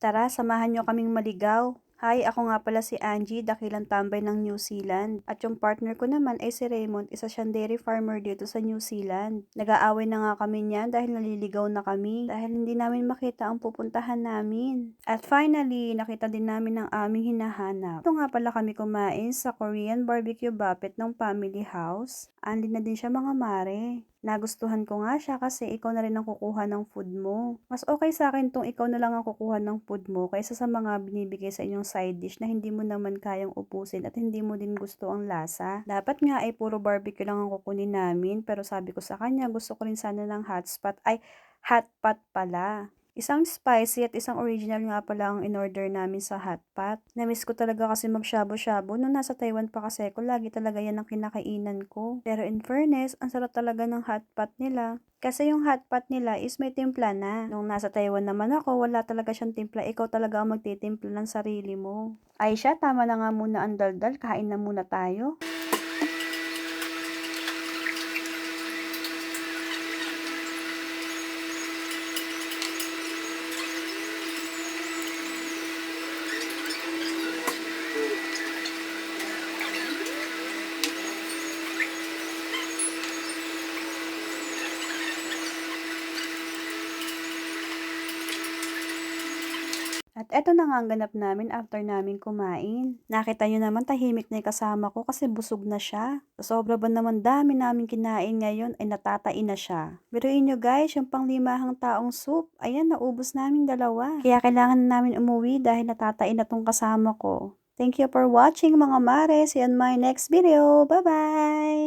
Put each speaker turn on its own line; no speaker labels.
Tara, samahan nyo kaming maligaw. Hi, ako nga pala si Angie, dakilang tambay ng New Zealand. At yung partner ko naman ay si Raymond, isa siyang dairy farmer dito sa New Zealand. Nag-aaway na nga kami niyan dahil naliligaw na kami, dahil hindi namin makita ang pupuntahan namin. At finally, nakita din namin ang aming hinahanap. Ito nga pala kami kumain sa Korean barbecue buffet ng family house. Anli na din siya mga mare. Nagustuhan ko nga siya kasi ikaw na rin ang kukuha ng food mo. Mas okay sa akin tong ikaw na lang ang kukuha ng food mo kaysa sa mga binibigay sa inyong side dish na hindi mo naman kayang upusin at hindi mo din gusto ang lasa. Dapat nga ay puro barbecue lang ang kukunin namin, pero sabi ko sa kanya gusto ko rin sana ng hot pot pala. Isang spicy at isang original nga pala ang in-order namin sa hotpot. Namiss ko talaga kasi mag-shabu-shabu. Nung nasa Taiwan pa kasi ko, lagi talaga yan ang kinakainan ko. Pero in fairness, ang sarap talaga ng hotpot nila. Kasi yung hotpot nila is may timpla na. Nung nasa Taiwan naman ako, wala talaga siyang timpla. Ikaw talaga ang magtitimpla ng sarili mo. Aisha, tama na nga muna ang daldal. Kain na muna tayo. At eto na nga ang ganap namin after namin kumain. Nakita nyo naman tahimik na yung kasama ko kasi busog na siya. Sobra ba naman dami namin kinain ngayon ay natatain na siya. Biruin nyo guys, yung panglimahang taong soup, ayan naubos namin dalawa. Kaya kailangan na namin umuwi dahil natatain na tong kasama ko. Thank you for watching mga mare. See you on my next video. Bye bye!